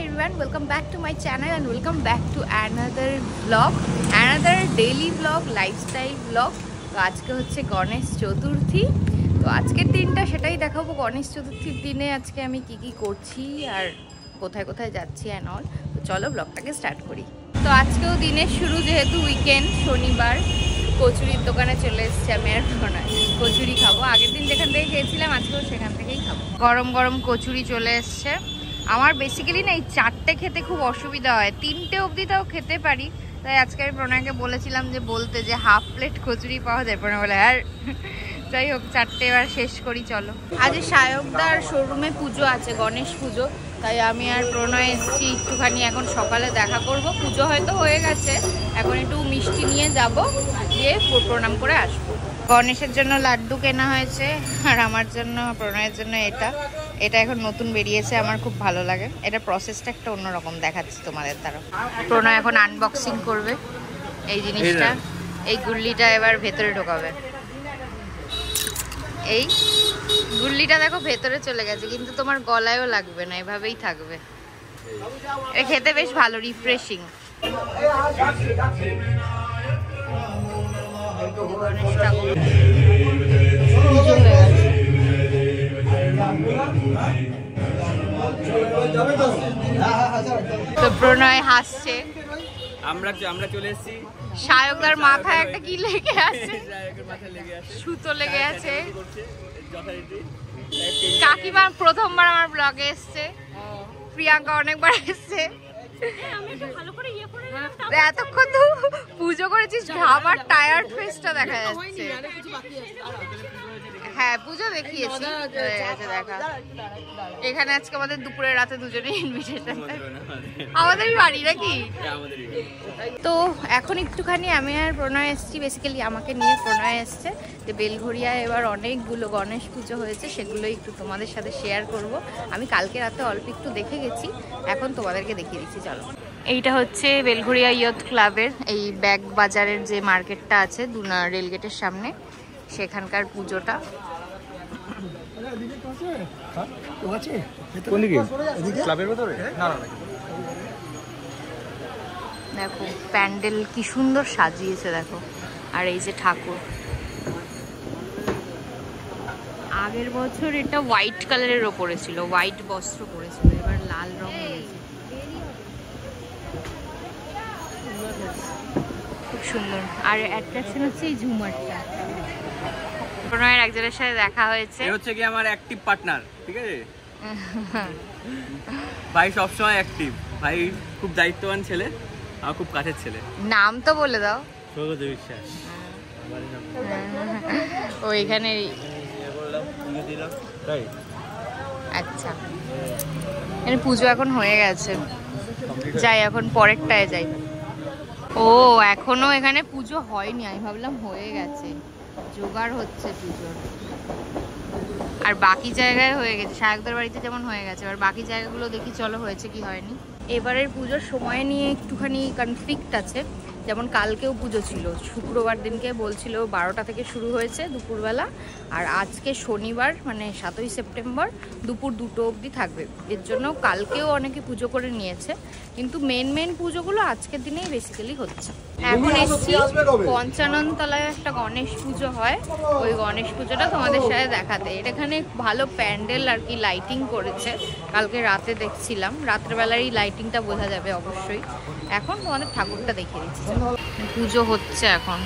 everyone, welcome back to my channel and welcome back to another vlog, another daily vlog, lifestyle vlog. তো আজকে হচ্ছে গণেশ চতুর্থী। তো আজকের দিনটা সেটাই দেখাবো। গণেশ চতুর্থীর দিনে আজকে আমি কি কি করছি আর কোথায় কোথায় যাচ্ছি অ্যান্ড অল। তো চলো ব্লগটাকে স্টার্ট করি। তো আজকেও দিনের শুরু, যেহেতু উইকেন্ড, শনিবার, কচুরির দোকানে চলে এসেছি আমি আর প্রণয়। কচুরি খাবো, আগের দিন যেখান থেকে খেয়েছিলাম আজকেও সেখান থেকেই খাবো। গরম গরম কচুরি চলে এসছে। আমার বেসিক্যালি না এই চারটে খেতে খুব অসুবিধা হয়, তিনটে অবধি তাও খেতে পারি। তাই আজকে আমি প্রণয়কে বলেছিলাম যে বলতে যে হাফ প্লেট কচুরি পাওয়া যায়, প্রণয় বলে আর যাই হোক চারটে এবার শেষ করি চলো। আজ সায়কদার শোরুমে পুজো আছে, গণেশ পুজো, তাই আমি আর প্রণয় এসেছি একটুখানি এখন সকালে দেখা করব। পুজো হয়তো হয়ে গেছে, এখন একটু মিষ্টি নিয়ে যাব, গিয়ে প্রণাম করে আসবো। গণেশের জন্য লাড্ডু কেনা হয়েছে আর আমার জন্য, প্রণয়ের জন্য এটা এখন নতুন বেরিয়েছে, আমার খুব ভালো লাগে। এটা প্রসেসটা একটা অন্যরকম দেখাচ্ছি তোমাদের দ্বারা। প্রণয় এখন আনবক্সিং করবে এই জিনিসটা, এই গুল্লিটা এবার ভেতরে ঢোকাবে। এই গুল্লিটা দেখো ভেতরে চলে গেছে, কিন্তু তোমার গলায়ও লাগবে না, এভাবেই থাকবে। এটা খেতে বেশ ভালো, রিফ্রেশিং। তো প্রণয় হাসছে। আমরা চলে এসেছি। সায়কদার মাথায় একটা কি লেগে আছে, সুতো লেগে আছে। কাকিমা প্রথমবার আমার ব্লগে এসছে, প্রিয়াঙ্কা অনেকবার এসছে। এতক্ষণ তো পুজো করেছিস, ভাবার টায়ার্ড ফেসটা দেখা যাচ্ছে। হ্যাঁ পুজো দেখিয়েছি, দেখা। এখানে আজকে আমাদের দুপুরে রাতে দুজনেই ইনভিটেশন, আমাদেরই বাড়ি নাকি। তো এখন একটুখানি আমি আর প্রণয় এসেছি, বেসিক্যালি আমাকে নিয়ে প্রণয় এসছে। যে বেলঘড়িয়ায় এবার অনেকগুলো গণেশ পুজো হয়েছে, সেগুলোই একটু তোমাদের সাথে শেয়ার করব। আমি কালকে রাতে অল্প একটু দেখে গেছি, এখন তোমাদেরকে দেখিয়ে দিচ্ছি চলো। এইটা হচ্ছে বেলঘড়িয়া ইয়ুথ ক্লাবের এই ব্যাগ বাজারের যে মার্কেটটা আছে রেলগেটের সামনে, সেখানকার পুজোটা। দেখো প্যান্ডেল কি সুন্দর সাজিয়েছে দেখো, আর এই যে ঠাকুর। আগের বছর এটা হোয়াইট কালারের ওপরে ছিল, হোয়াইট বস্ত্র পরেছিল, এবার লাল রং হয়েছে, খুব সুন্দর। আর অ্যাট্রাকশন হচ্ছে এই ঝুমারটা। প্রণয়ের একজনের সাথে দেখা হয়েছে, এই হচ্ছে কি আমার অ্যাক্টিভ পার্টনার, ঠিক আছে। ভাই সবসময় অ্যাক্টিভ, ভাই খুব দায়িত্ববান ছেলে, আমার খুব কাছের ছেলে। নাম তো বলে দাও। সৌগত বিশ্বাস। ও এখানে। আচ্ছা, এখানে পুজো এখন হয়ে গেছে, যাই এখন পরেরটায় যাই। ও এখনো এখানে পুজো হয়নি, আমি ভাবলাম হয়ে গেছে, জোগাড় হচ্ছে পুজোর। আর বাকি জায়গায় হয়ে গেছে, সায়কদার বাড়িতে যেমন হয়ে গেছে, আর বাকি জায়গাগুলো দেখি চলো হয়েছে কি হয়নি। এবারের পুজোর সময় নিয়ে একটুখানি কনফ্লিক্ট আছে। যেমন কালকেও পুজো ছিল, শুক্রবার দিনকে বলছিল 12টা থেকে শুরু হয়েছে দুপুরবেলা, আর আজকে শনিবার মানে 7ই সেপ্টেম্বর দুপুর 2টো অবধি থাকবে। এর জন্য কালকেও অনেকে পুজো করে নিয়েছে, কিন্তু মেন পুজোগুলো আজকের দিনেই বেসিক্যালি হচ্ছে। এখন এসছি পঞ্চানন তলায় একটা গণেশ পুজো হয়, ওই গণেশ পুজোটা তোমাদের সাথে দেখাতে। এখানে ভালো প্যান্ডেল আর কি লাইটিং করেছে, কালকে রাতে দেখছিলাম, রাত্রেবেলার এই লাইটিংটা বোঝা যাবে অবশ্যই। এখন তোমাদের ঠাকুরটা দেখিয়ে দিচ্ছি, পুজো হচ্ছে এখন।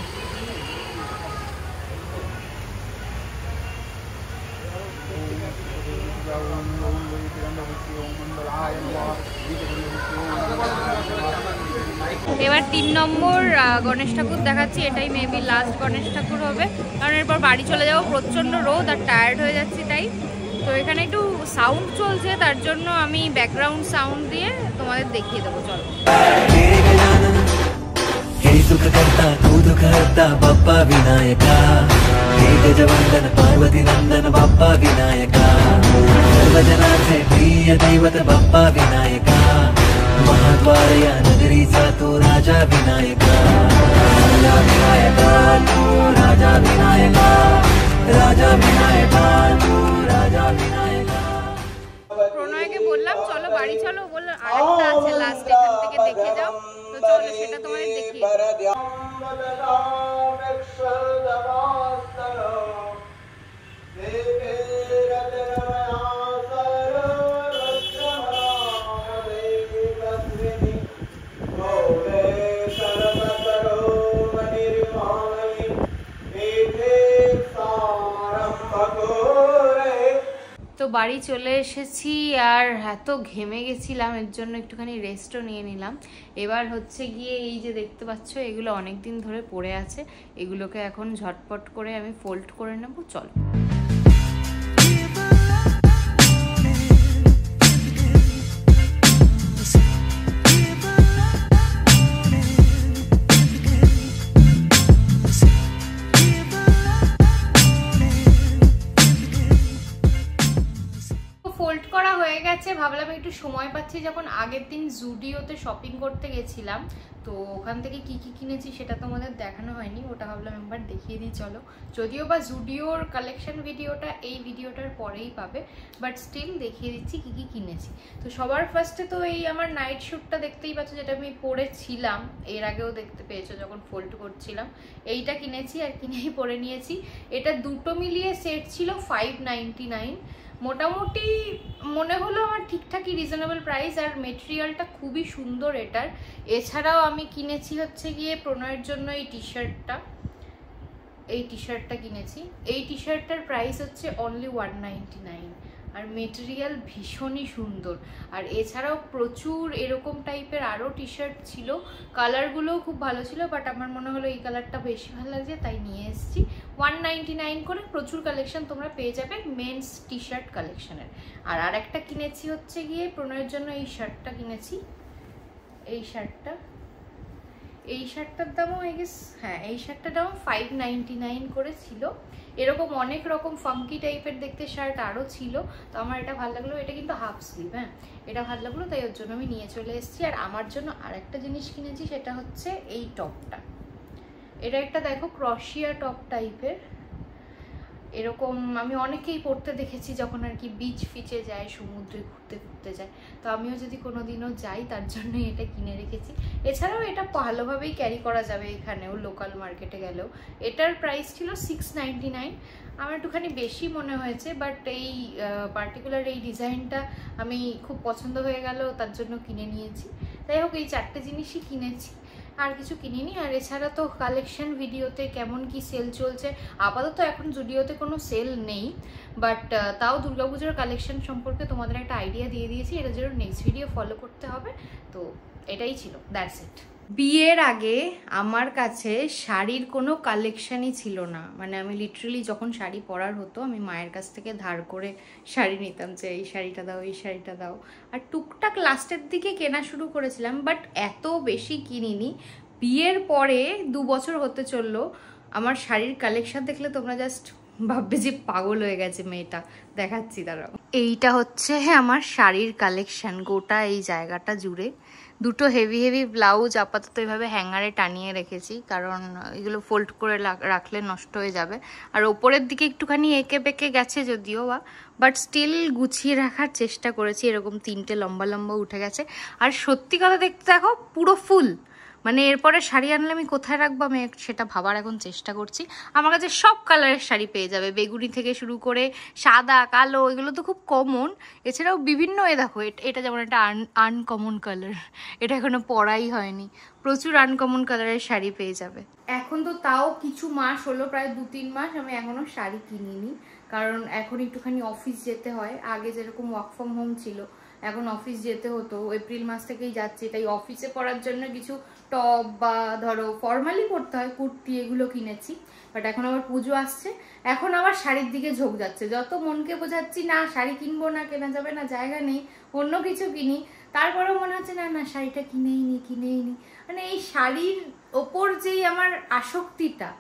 এবার 3 নম্বর গণেশ ঠাকুর দেখাচ্ছি, এটাই মেবি লাস্ট গণেশ ঠাকুর হবে, কারণ এরপর বাড়ি চলে যাবো, প্রচণ্ড রোদ আর টায়ার্ড হয়ে যাচ্ছি তাই। তো এখানে একটু সাউন্ড চলছে, তার জন্য আমি ব্যাকগ্রাউন্ড সাউন্ড দিয়ে তোমাদের দেখিয়ে দেবো চলো। सुखकर्ता तू दुःखहर्ता बाप्पा विनायका, हे गजवंदन पार्वती नंदन बाप्पा विनायका, सर्वजनांचे प्रिय दैवत बाप्पा विनायका, महाद्वार या नगरीचा तू राजा विनायका, राजा विनायका तू राजा विनायका, राजा विनायका तू राजा विनायका। প্রণয়কে বললাম চলো বাড়ি চলো, বললো আরেকটা আছে লাস্ট, এখান থেকে দেখে যাও। তো চলো সেটা তোমাদের দেখিয়ে দিই। তো বাড়ি চলে এসেছি আর এত ঘেমে গেছিলাম, এর জন্য একটুখানি রেস্টও নিয়ে নিলাম। এবার হচ্ছে গিয়ে এই যে দেখতে পাচ্ছ এগুলো অনেক দিন ধরে পড়ে আছে, এগুলোকে এখন ঝটপট করে আমি ফোল্ড করে নেব। চলো ফোল্ড করা হয়ে গেছে। ভাবলাম একটু সময় পাচ্ছি যখন, আগের দিন জুডিওতে শপিং করতে গেছিলাম, তো ওখান থেকে কি কি কিনেছি সেটা তোমাদের দেখানো হয়নি, ওটা ভাবলাম একবার দেখিয়ে দিই। চলো, যদিও বা জুডিওর কালেকশন ভিডিওটা এই ভিডিওটার পরেই পাবে, বাট স্টিল দেখিয়ে দিচ্ছি কি কি কিনেছি। তো সবার ফার্স্টে তো এই আমার নাইট শ্যুটটা দেখতেই পাচ্ছ, যেটা আমি পরেছিলাম, এর আগেও দেখতে পেয়েছো যখন ফোল্ড করছিলাম। এইটা কিনেছি আর কিনেই পরে নিয়েছি। এটা দুটো মিলিয়ে সেট ছিল 599। মোটামুটি মনে হলো আমার ঠিকঠাকই রিজনেবল প্রাইস, আর মেটেরিয়ালটা খুবই সুন্দর এটার। এছাড়াও আমি কিনেছি হচ্ছে গিয়ে প্রণয়ের জন্য এই টি শার্টটা কিনেছি। এই টি শার্টটার প্রাইস হচ্ছে অনলি 199, আর মেটেরিয়াল ভীষণই সুন্দর। আর এছাড়াও প্রচুর এরকম টাইপের আরও টি শার্ট ছিল, কালারগুলোও খুব ভালো ছিল, বাট আমার মনে হলো এই কালারটা বেশি ভালো লাগছে তাই নিয়ে এসেছি। 199 করে প্রচুর কালেকশন তোমরা পেয়ে যাবে মেন্স টি শার্ট কালেকশনের। আর আরেকটা কিনেছি হচ্ছে গিয়ে প্রণয়ের জন্য এই শার্টটা কিনেছি। এই শার্টটার দামও এই শার্টটার দাম 599 করে ছিল। এরকম অনেক রকম ফাঙ্কি টাইপের দেখতে শার্ট আরও ছিল, তো আমার এটা ভালো লাগলো। এটা কিন্তু হাফ স্লিভ, হ্যাঁ, এটা ভালো লাগলো তাই ওর জন্য আমি নিয়ে চলে এসেছি। আর আমার জন্য আরেকটা জিনিস কিনেছি, সেটা হচ্ছে এই টপটা। এটা একটা দেখো ক্রশিয়া টপ টাইপের, এরকম আমি অনেকেই পড়তে দেখেছি যখন আর কি বিচ ফিচে যায়, সমুদ্রে ঘুরতে যায়। তো আমিও যদি কোনোদিনও যাই তার জন্যই এটা কিনে রেখেছি। এছাড়াও এটা ভালোভাবেই ক্যারি করা যাবে এখানেও, লোকাল মার্কেটে গেলেও। এটার প্রাইস ছিল 699, আমার একটুখানি বেশি মনে হয়েছে, বাট এই পার্টিকুলার এই ডিজাইনটা আমি খুব পছন্দ হয়ে গেল, তার জন্য কিনে নিয়েছি। যাই হোক, এই চারটে জিনিসই কিনেছি, আর কিছু কিনিনি। আর এছাড়া তো কালেকশন ভিডিওতে কেমন কি সেল চলছে, আপাতত এখন জুডিওতে কোনো সেল নেই, বাট তাও দুর্গাপুজোর কালেকশন সম্পর্কে তোমাদের একটা আইডিয়া দিয়ে দিয়েছি। এটা যেন নেক্সট ভিডিও ফলো করতে হবে। তো এটাই ছিল, দ্যাটস ইট। বিয়ের আগে আমার কাছে শাড়ির কোনো কালেকশানই ছিল না, মানে আমি লিটারালি যখন শাড়ি পরার হতো আমি মায়ের কাছ থেকে ধার করে শাড়ি নিতাম, যে এই শাড়িটা দাও, এই শাড়িটা দাও। আর টুকটাক লাস্টের দিকে কেনা শুরু করেছিলাম, বাট এত বেশি কিনিনি। বিয়ের পরে 2 বছর হতে চললো, আমার শাড়ির কালেকশান দেখলে তোমরা জাস্ট ভাববে যে পাগল হয়ে গেছে মেয়েটা। দেখাচ্ছি দাঁড়াও। এইটা হচ্ছে আমার শাড়ির কালেকশান, গোটা এই জায়গাটা জুড়ে। দুটো হেভি ব্লাউজ আপাতত এভাবে হ্যাঙ্গারে টানিয়ে রেখেছি, কারণ এগুলো ফোল্ড করে রাখলে নষ্ট হয়ে যাবে। আর ওপরের দিকে একটুখানি এঁকে বেঁকে গেছে যদিও বা, বাট স্টিল গুছিয়ে রাখার চেষ্টা করেছি। এরকম 3টে লম্বা উঠে গেছে। আর সত্যি কথা দেখতে দেখো পুরো ফুল, মানে এরপরে শাড়ি আনলে আমি কোথায় রাখবো আমি সেটা ভাবার এখন চেষ্টা করছি। আমার কাছে সব কালারের শাড়ি পেয়ে যাবে, বেগুনি থেকে শুরু করে সাদা, কালো, এগুলো তো খুব কমন। এছাড়াও বিভিন্ন দেখো, এটা যেমন একটা আনকমন কালার, এটা এখনো পরাই হয়নি। প্রচুর আনকমন কালারের শাড়ি পেয়ে যাবে। এখন তো তাও কিছু মাস হলো, প্রায় 2-3 মাস আমি এখনো শাড়ি কিনিনি, কারণ এখন একটুখানি অফিস যেতে হয়। আগে যেরকম ওয়ার্ক ফ্রম হোম ছিল, এখন অফিস যেতে হতো, এপ্রিল মাস থেকেই যাচ্ছি, তাই অফিসে পরার জন্য কিছু টপ বা ধরো ফর্মালি পরতে হয় কুর্তি, এগুলো কিনেছি। বাট এখন আবার পুজো আসছে, এখন আবার শাড়ির দিকে ঝোঁক যাচ্ছে। যত মনকে বোঝাচ্ছি না শাড়ি কিনবো না, কেনা যাবে না, জায়গা নেই, অন্য কিছু কিনি, তারপরেও মনে হচ্ছে না শাড়িটা কিনেই নি। মানে এই শাড়ির ওপর যেই আমার আসক্তিটা,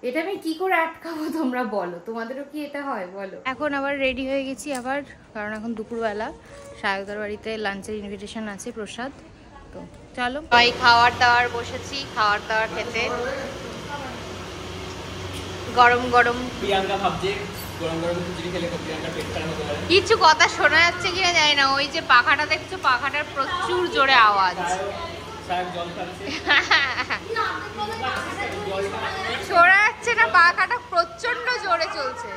এটা আমি কি করে আটকাবো তোমরা বলো, তোমাদেরও কি এটা হয় বলো। এখন আবার রেডি হয়ে গেছি আবার, কারণ এখন দুপুরবেলা সায়কদার বাড়িতে লাঞ্চের ইনভিটেশন আছে, প্রসাদ। তো চলো ভাই, খাওয়ার দাওয়ার বসেছি, খাওয়ার দাওয়ার খেতে। গরম প্রিয়াঙ্কা ভাবছে গরম গরম খিচুড়ি খেলে প্রিয়াঙ্কার পেট খারাপ হতে পারে। কিছু কথা শোনা যাচ্ছে কিনা জানি না, ওই যে পাখাটা দেখছো, পাখাটার প্রচুর জোরে আওয়াজ। জল খাচ্ছে শোনা যাচ্ছে না, পাখাটা প্রচন্ড জোরে চলছে,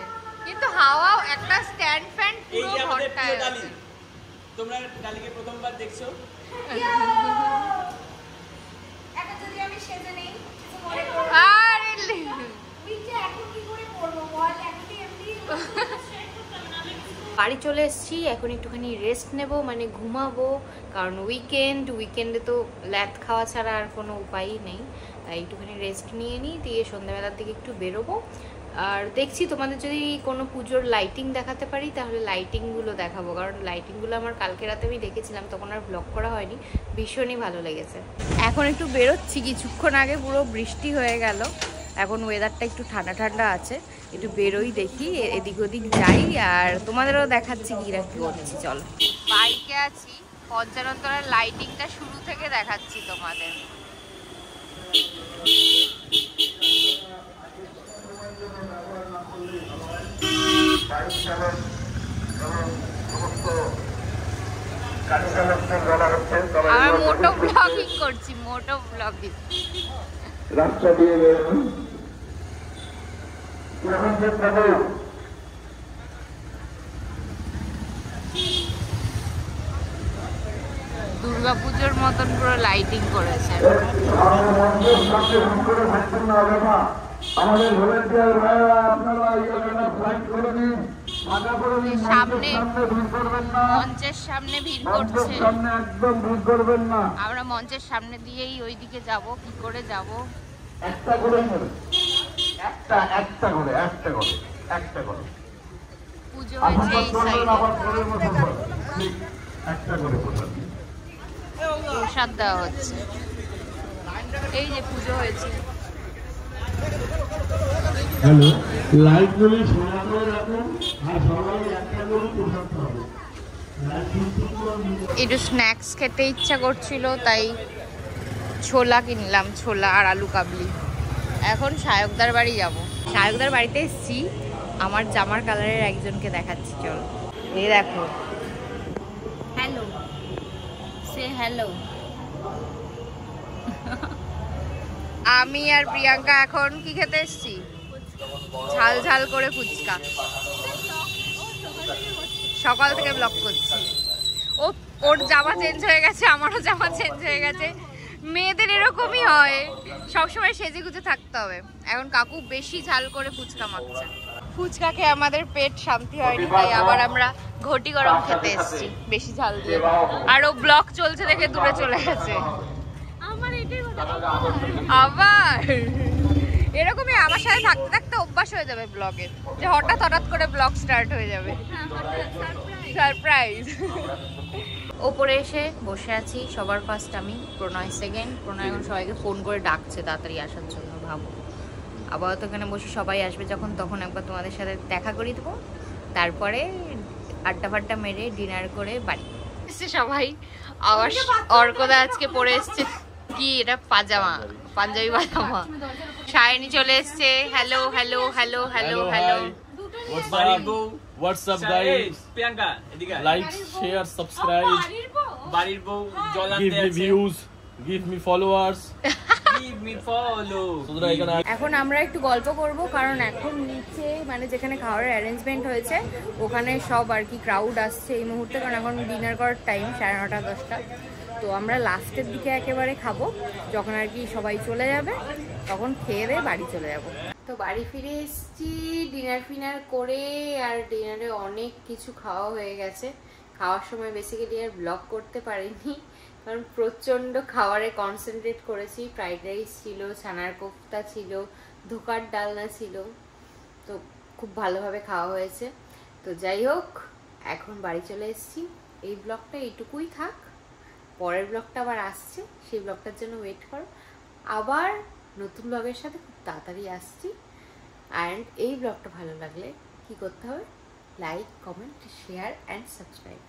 কিন্তু হাওয়া একটা স্ট্যান্ড ফ্যান এই পুরো যে আমাদের ঘরটায় প্রিয় আছে। ডালি, তোমরা ডালিকে প্রথমবার দেখছো। এখন যদি আমি সেজে নেই আরে এখন কি করে করবো বল, এখন কি এমনি বাড়ি চলে এসেছি, এখন একটুখানি রেস্ট নেব, মানে ঘুমাবো, কারণ উইকেন্ডে তো ল্যাদ খাওয়া ছাড়া আর কোনো উপায়ই নেই। তাই একটুখানি রেস্ট নিয়ে নিই, দিয়ে সন্ধ্যাবেলার দিকে একটু বেরোবো। আর দেখছি তোমাদের যদি কোনো পুজোর লাইটিং দেখাতে পারি তাহলে লাইটিংগুলো দেখাবো, কারণ লাইটিংগুলো আমার কালকে রাতে আমি দেখেছিলাম, তখন আর ব্লগ করা হয়নি, ভীষণই ভালো লেগেছে। এখন একটু বেরোচ্ছি, কিছুক্ষণ আগে পুরো বৃষ্টি হয়ে গেল, এখন ওয়েদারটা একটু ঠান্ডা ঠান্ডা আছে, একটু বেরোই, দেখি এদিক ওদিক যাই, আর তোমাদেরও দেখাচ্ছি কি করছি। চলো, বাইকে আছি, পঞ্চানন্তরের লাইটিংটা শুরু থেকে দেখাচ্ছি তোমাদের। আমার মোটো ব্লগিং করছি, মোটো ব্লগিং। রাস্তা দিয়ে বেরোন। দুর্গাপুজোর মতন পুরো লাইটিং করেছে। আমাদের ভলেন্টিয়ার ভাইরা আপনারা ফ্লাইট করে দিন, সামনে মঞ্চের সামনে ভিড় করছে, একদম ভিড় করবেন না। আমরা মঞ্চের সামনে দিয়েই ওইদিকে যাব, কি করে যাব? একটা করে একটা করে পুজো হয়েছে এই সাইডে, একটা করে প্রসাদ দেওয়া হচ্ছে, এই যে পুজো হয়েছে। হ্যালো, লাইটগুলি সোজা করে রাখুন আর সবাই একটা করে প্রসাদ পাবে। একটু স্ন্যাক্স খেতে ইচ্ছা করছিল, তাই ছোলা কিনলাম, ছোলা আর আলু কাবলি। এখন সায়কদার বাড়ি যাব, সায়কদার বাড়িতে এসেছি, আমার জামার কালারের একজনকে দেখাচ্ছি, চলো। এই দেখো, হ্যালো, সে হ্যালো। আমি আর প্রিয়াঙ্কা এখন কি খেতে এসেছি? ঝাল ঝাল করে ফুচকা। সকাল থেকে ব্লগ করছি। ওর জামা চেঞ্জ হয়ে গেছে, আমারও জামা চেঞ্জ হয়ে গেছে, মেয়েদের এরকমই হয়, সবসময় সেজে গুজে থাকতে হবে। এখন কাকু বেশি ঝাল করে ফুচকা মাখছে, ফুচকা খেয়ে আমাদের পেট শান্তি হয়নি, তাই আবার আমরা ঘটি গরম খেতে এসেছি বেশি ঝাল দিয়ে। আর ও ব্লগ চলছে দেখে দূরে চলে গেছে। আমার এটাই আবার এরকমই আমার সাথে থাকতে থাকতে অভ্যাস হয়ে যাবে ব্লগের, যে হঠাৎ করে ব্লগ স্টার্ট হয়ে যাবে, সারপ্রাইজ। ওপরে এসে বসে আছি, সবার ফার্স্ট আমি, প্রণয় সেকেন্ড। প্রণয় এখন সবাইকে ফোন করে ডাকছে তাড়াতাড়ি আসার জন্য, ভাবো। আপাতত এখানে বসে সবাই আসবে যখন, তখন একবার তোমাদের সাথে দেখা করে দেবো, তারপরে আড্ডা ফাড্ডা মেরে ডিনার করে বাড়ি এসছে সবাই। আবার অর্কদা আজকে পরে এসছে কি, এটা পাজামা, পাঞ্জাবি পাজামা। শাইনি চলে এসছে, hello hello hello hello hello. What's up guys? Priyanka এদিকে Like, share, subscribe, বাড়ির বউ জল আনতে give me আছে। views, give me followers. Give me follow. So that I can এখন আমরা একটু গল্প করব, কারণ এখন নিচে মানে যেখানে খাওয়ার অ্যারেঞ্জমেন্ট হয়েছে ওখানে সব আর কি ক্রাউড আসছে এই মুহূর্তে, কারণ এখন ডিনার করার টাইম 9:30 10টা। তো আমরা লাস্টের দিকে একেবারে খাবো, যখন আর কি সবাই চলে যাবে তখন খেয়ে দিয়ে বাড়ি চলে যাব। তো বাড়ি ফিরে এসেছি ডিনার ফিনার করে, আর ডিনারে অনেক কিছু খাওয়া হয়ে গেছে। খাওয়ার সময় বেসিক্যালি আর ব্লগ করতে পারিনি, কারণ প্রচণ্ড খাবারে কনসেন্ট্রেট করেছি। ফ্রাইড রাইস ছিল, ছানার কোফতা ছিল, ধোকার ডালনা ছিল, তো খুব ভালোভাবে খাওয়া হয়েছে। তো যাই হোক, এখন বাড়ি চলে এসেছি। এই ব্লগটা এইটুকুই থাক, পরের ব্লগটা আবার আসছে, সেই ব্লগটার জন্য ওয়েট করো। আবার নতুন ব্লগের সাথে খুব তাড়াতাড়ি আসছি। অ্যান্ড এই ব্লগটা ভালো লাগলে কি করতে হবে? Like, comment, share and subscribe.